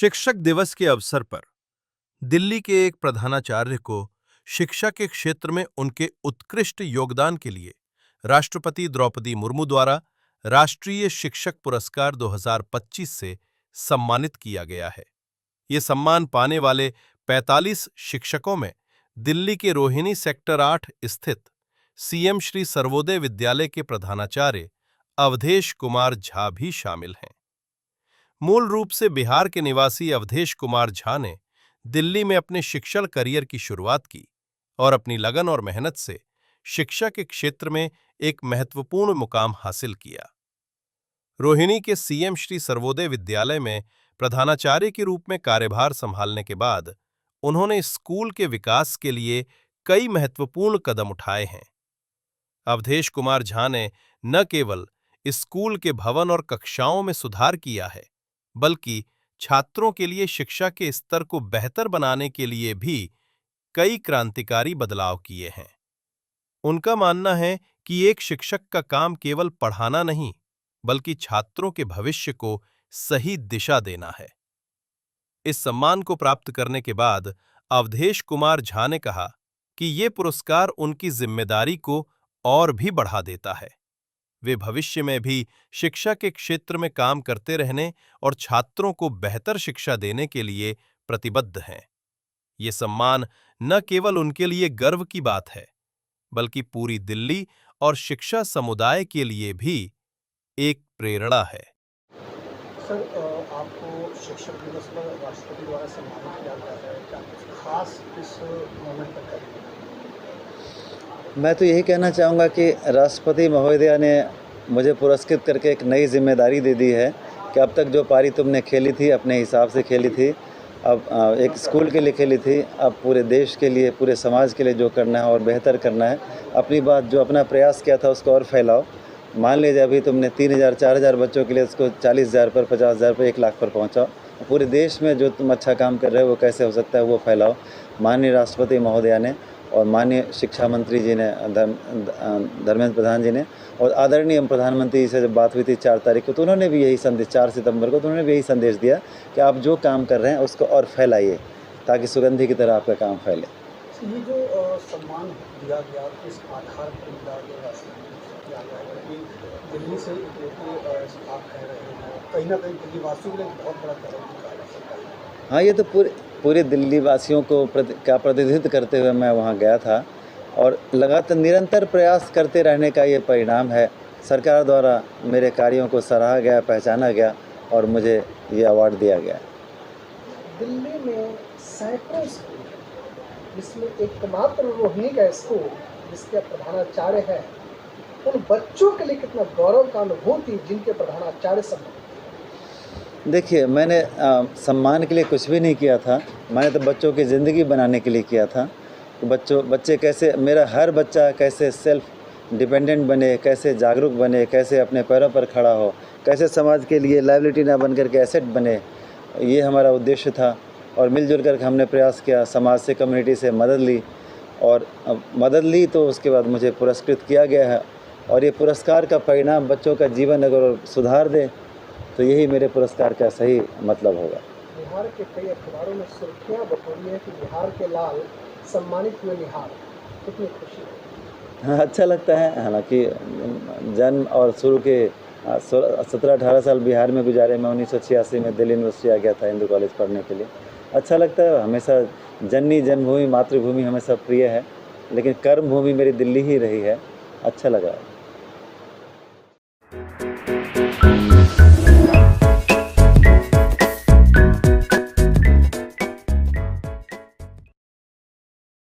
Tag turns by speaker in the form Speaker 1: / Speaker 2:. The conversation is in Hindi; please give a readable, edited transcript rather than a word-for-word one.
Speaker 1: शिक्षक दिवस के अवसर पर दिल्ली के एक प्रधानाचार्य को शिक्षा के क्षेत्र में उनके उत्कृष्ट योगदान के लिए राष्ट्रपति द्रौपदी मुर्मू द्वारा राष्ट्रीय शिक्षक पुरस्कार 2025 से सम्मानित किया गया है। ये सम्मान पाने वाले 45 शिक्षकों में दिल्ली के रोहिणी सेक्टर 8 स्थित सीएम श्री सर्वोदय विद्यालय के प्रधानाचार्य अवधेश कुमार झा भी शामिल हैं। मूल रूप से बिहार के निवासी अवधेश कुमार झा ने दिल्ली में अपने शिक्षण करियर की शुरुआत की और अपनी लगन और मेहनत से शिक्षा के क्षेत्र में एक महत्वपूर्ण मुकाम हासिल किया। रोहिणी के सीएम श्री सर्वोदय विद्यालय में प्रधानाचार्य के रूप में कार्यभार संभालने के बाद उन्होंने स्कूल के विकास के लिए कई महत्वपूर्ण कदम उठाए हैं। अवधेश कुमार झा ने न केवल स्कूल के भवन और कक्षाओं में सुधार किया है, बल्कि छात्रों के लिए शिक्षा के स्तर को बेहतर बनाने के लिए भी कई क्रांतिकारी बदलाव किए हैं। उनका मानना है कि एक शिक्षक का काम केवल पढ़ाना नहीं, बल्कि छात्रों के भविष्य को सही दिशा देना है। इस सम्मान को प्राप्त करने के बाद अवधेश कुमार झा ने कहा कि ये पुरस्कार उनकी जिम्मेदारी को और भी बढ़ा देता है। वे भविष्य में भी शिक्षा के क्षेत्र में काम करते रहने और छात्रों को बेहतर शिक्षा देने के लिए प्रतिबद्ध हैं। ये सम्मान न केवल उनके लिए गर्व की बात है, बल्कि पूरी दिल्ली और शिक्षा समुदाय के लिए भी एक प्रेरणा है।
Speaker 2: सर, आपको शिक्षक दिवस पर राष्ट्रपति द्वारा सम्मानित किया गया है, क्या कुछ खास इस मोमेंट पर करेंगे?
Speaker 3: मैं तो यही कहना चाहूँगा कि राष्ट्रपति महोदया ने मुझे पुरस्कृत करके एक नई जिम्मेदारी दे दी है कि अब तक जो पारी तुमने खेली थी अपने हिसाब से खेली थी, अब एक स्कूल के लिए खेली थी, अब पूरे देश के लिए, पूरे समाज के लिए जो करना है और बेहतर करना है, अपनी बात जो अपना प्रयास किया था उसको और फैलाओ। मान लीजिए अभी तुमने 3000 4000 बच्चों के लिए उसको 40,000 पर, 50,000 पर, 1 लाख पर पहुँचाओ। पूरे देश में जो तुम अच्छा काम कर रहे हो वो कैसे हो सकता है वो फैलाओ। माननीय राष्ट्रपति महोदया ने और माननीय शिक्षा मंत्री जी ने, धर्मेंद्र प्रधान जी ने और आदरणीय प्रधानमंत्री जी से जब बात हुई थी 4 तारीख को, तो उन्होंने भी यही संदेश, 4 सितंबर को, तो उन्होंने भी यही संदेश दिया कि आप जो काम कर रहे हैं उसको और फैलाइए ताकि सुगंधी की तरह आपका काम फैले।
Speaker 2: ये जो सम्मान दिया गया इस आधार पर दिया गया कि दिल्ली से आप कह रहे हैं, कहीं ना कहीं दिल्ली वासियों के लिए बहुत बड़ा कदम उठाया जा सकता है।
Speaker 3: हाँ, ये तो पूरे दिल्ली वासियों को का प्रतिनिधित्व करते हुए मैं वहाँ गया था और लगातार निरंतर प्रयास करते रहने का ये परिणाम है। सरकार द्वारा मेरे कार्यों को सराहा गया, पहचाना गया और मुझे ये अवार्ड दिया गया।
Speaker 2: दिल्ली में सैकड़ों स्कूल हैं, जिसमें एकमात्र रोहिणी का स्कूल जिसके प्रधानाचार्य है, उन बच्चों के लिए कितना गौरव का अनुभूति जिनके प्रधानाचार्य सम्मान।
Speaker 3: देखिए, मैंने सम्मान के लिए कुछ भी नहीं किया था, मैंने तो बच्चों की ज़िंदगी बनाने के लिए किया था। बच्चे कैसे, मेरा हर बच्चा कैसे सेल्फ डिपेंडेंट बने, कैसे जागरूक बने, कैसे अपने पैरों पर खड़ा हो, कैसे समाज के लिए लायबिलिटी ना बन करके एसेट बने, ये हमारा उद्देश्य था। और मिलजुल कर हमने प्रयास किया, समाज से, कम्युनिटी से मदद ली और मदद ली तो उसके बाद मुझे पुरस्कृत किया गया है। और ये पुरस्कार का परिणाम बच्चों का जीवन अगर सुधार दे तो यही मेरे पुरस्कार का सही मतलब होगा।
Speaker 2: बिहार के कई अखबारों में सुर्खियां बटोरी है कि बिहार के लाल सम्मानित हुए निहाल, कितनी खुशी है।
Speaker 3: हाँ, अच्छा लगता है। हालांकि जन्म और शुरू के 17-18 साल बिहार में गुजारे। मैं 1986 में दिल्ली यूनिवर्सिटी आ गया था हिंदू कॉलेज पढ़ने के लिए। अच्छा लगता है। हमेशा जननी जन्मभूमि, मातृभूमि हमेशा प्रिय है, लेकिन कर्म भूमि मेरी दिल्ली ही रही है। अच्छा लगा।